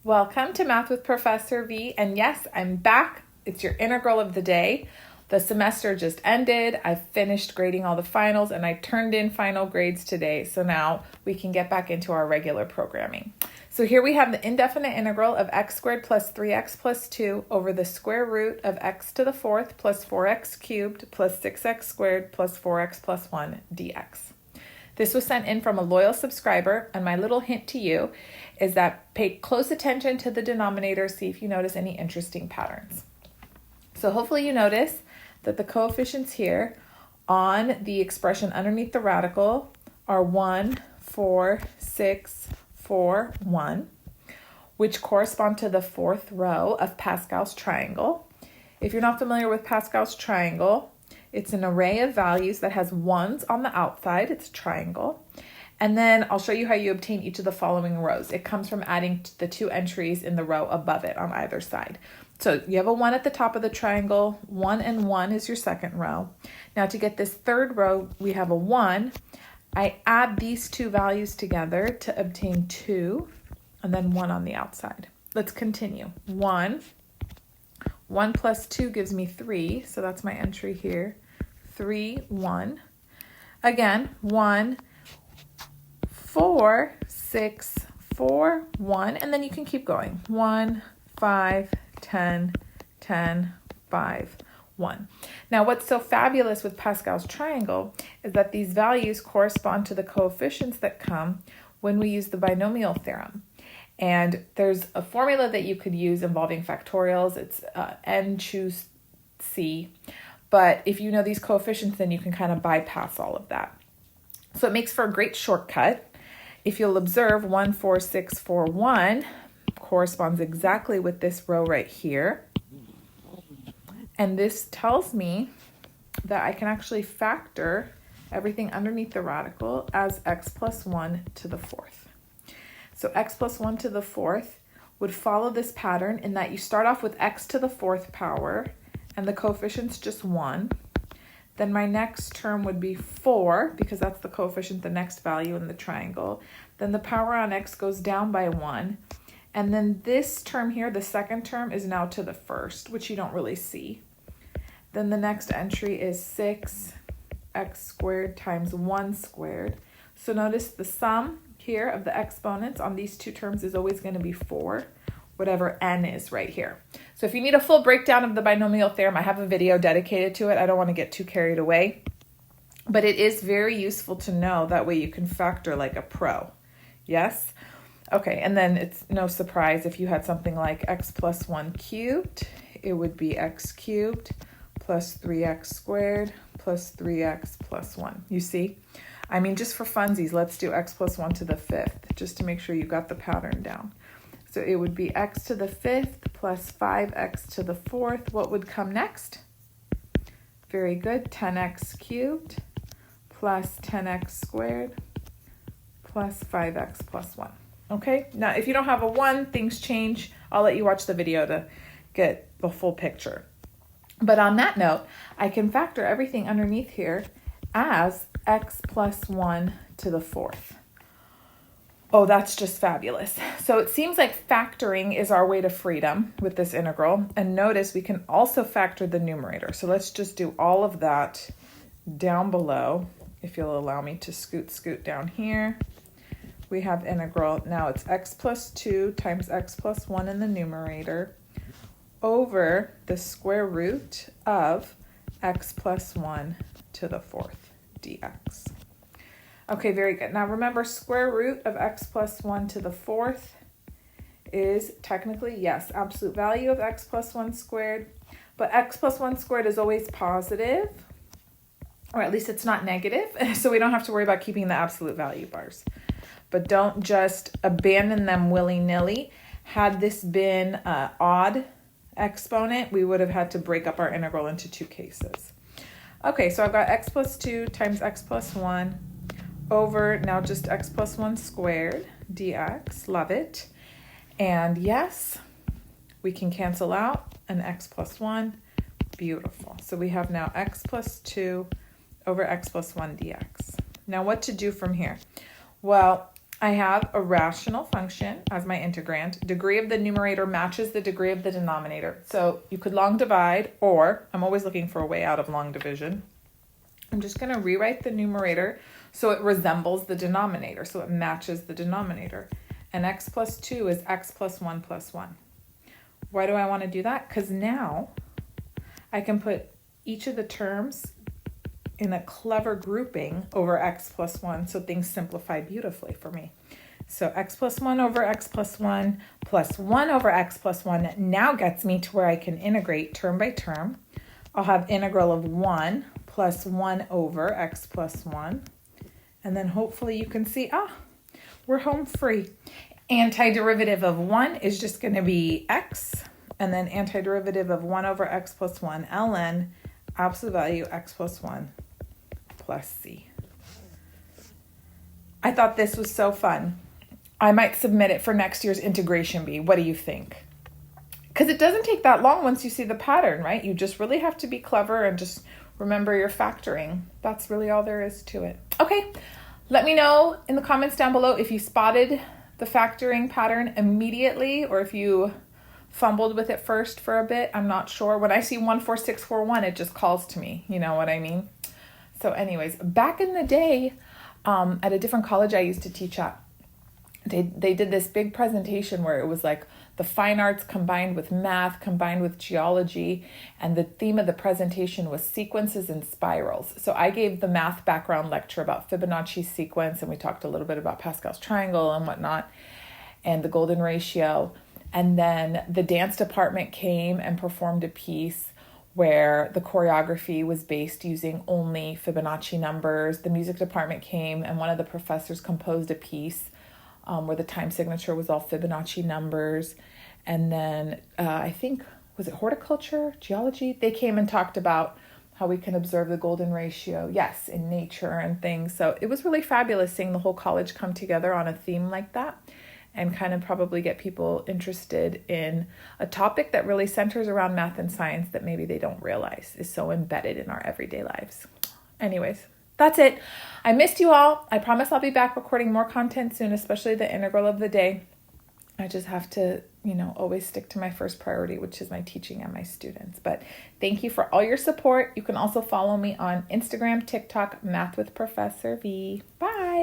Welcome to Math with Professor V. And yes, I'm back. It's your integral of the day. The semester just ended. I finished grading all the finals and I turned in final grades today. So now we can get back into our regular programming. So here we have the indefinite integral of x squared plus 3x plus 2 over the square root of x to the fourth plus 4x cubed plus 6x squared plus 4x plus 1 dx. This was sent in from a loyal subscriber, and my little hint to you is that pay close attention to the denominator, see if you notice any interesting patterns. So hopefully you notice that the coefficients here on the expression underneath the radical are 1, 4, 6, 4, 1, which correspond to the fourth row of Pascal's triangle. If you're not familiar with Pascal's triangle, it's an array of values that has ones on the outside. It's a triangle. And then I'll show you how you obtain each of the following rows. It comes from adding the two entries in the row above it on either side. So you have a 1 at the top of the triangle. 1 and 1 is your second row. Now to get this third row, we have a 1. I add these two values together to obtain 2 and then 1 on the outside. Let's continue. 1 plus 2 gives me 3, so that's my entry here. 3, 1. Again, 1, 4, 6, 4, 1, and then you can keep going. 1, 5, 10, 10, 5, 1. Now, what's so fabulous with Pascal's triangle is that these values correspond to the coefficients that come when we use the binomial theorem. And there's a formula that you could use involving factorials. It's n choose c. But if you know these coefficients, then you can kind of bypass all of that. So it makes for a great shortcut. If you'll observe, 1, 4, 6, 4, 1 corresponds exactly with this row right here. And this tells me that I can actually factor everything underneath the radical as x plus 1 to the fourth. So x plus 1 to the fourth would follow this pattern in that you start off with x to the fourth power and the coefficient's just 1. Then my next term would be 4 because that's the coefficient, the next value in the triangle. Then the power on x goes down by 1. And then this term here, the second term, is now to the first, which you don't really see. Then the next entry is 6x squared times 1 squared. So notice the sum here of the exponents on these two terms is always going to be 4, whatever n is right here. So if you need a full breakdown of the binomial theorem, I have a video dedicated to it. I don't want to get too carried away, but it is very useful to know. That way you can factor like a pro. Yes? Okay, and then it's no surprise if you had something like x plus 1 cubed, it would be x cubed plus 3x squared plus 3x plus 1. You see? I mean, just for funsies, let's do x plus 1 to the fifth, just to make sure you got the pattern down. So it would be x to the fifth plus 5x to the fourth. What would come next? Very good, 10x cubed plus 10x squared plus 5x plus 1. Okay, now if you don't have a 1, things change. I'll let you watch the video to get the full picture. But on that note, I can factor everything underneath here as x plus 1 to the fourth. Oh, that's just fabulous. So it seems like factoring is our way to freedom with this integral. And notice we can also factor the numerator. So let's just do all of that down below. If you'll allow me to scoot down here. We have integral. Now it's x plus 2 times x plus 1 in the numerator over the square root of x plus 1 to the fourth dx. Okay, very good. Now remember, square root of x plus 1 to the fourth is technically, yes, absolute value of x plus 1 squared, but x plus 1 squared is always positive, or at least it's not negative, so we don't have to worry about keeping the absolute value bars. But don't just abandon them willy-nilly. Had this been an odd exponent, we would have had to break up our integral into two cases. Okay, so I've got x plus 2 times x plus 1 over now just x plus 1 squared dx. Love it. And yes, we can cancel out an x plus 1. Beautiful. So we have now x plus 2 over x plus 1 dx. Now what to do from here? Well, I have a rational function as my integrand. Degree of the numerator matches the degree of the denominator. So you could long divide, or I'm always looking for a way out of long division. I'm just going to rewrite the numerator so it resembles the denominator, so it matches the denominator. And x plus 2 is x plus 1 plus 1. Why do I want to do that? Because now I can put each of the terms in a clever grouping over x plus 1, so things simplify beautifully for me. So x plus 1 over x plus 1 plus 1 over x plus 1 now gets me to where I can integrate term by term. I'll have integral of 1 plus 1 over x plus 1. And then hopefully you can see, we're home free. Antiderivative of 1 is just going to be x. And then antiderivative of 1 over x plus 1, ln absolute value x plus 1 plus c. I thought this was so fun. I might submit it for next year's integration bee. What do you think? Because it doesn't take that long once you see the pattern, right? You just really have to be clever and just remember your factoring. That's really all there is to it. Okay, let me know in the comments down below if you spotted the factoring pattern immediately or if you fumbled with it first for a bit. I'm not sure. When I see 14641, it just calls to me. You know what I mean? So anyways, back in the day, at a different college I used to teach at, they did this big presentation where it was like the fine arts combined with math, combined with geology, and the theme of the presentation was sequences and spirals. So I gave the math background lecture about Fibonacci sequence, and we talked a little bit about Pascal's triangle and whatnot, and the golden ratio. And then the dance department came and performed a piece where the choreography was based using only Fibonacci numbers. The music department came and one of the professors composed a piece where the time signature was all Fibonacci numbers. And then I think, was it horticulture, geology? They came and talked about how we can observe the golden ratio, yes, in nature and things. So it was really fabulous seeing the whole college come together on a theme like that and kind of probably get people interested in a topic that really centers around math and science that maybe they don't realize is so embedded in our everyday lives. Anyways, that's it. I missed you all. I promise I'll be back recording more content soon, especially the integral of the day. I just have to, always stick to my first priority, which is my teaching and my students. But thank you for all your support. You can also follow me on Instagram, TikTok, Math with Professor V. Bye.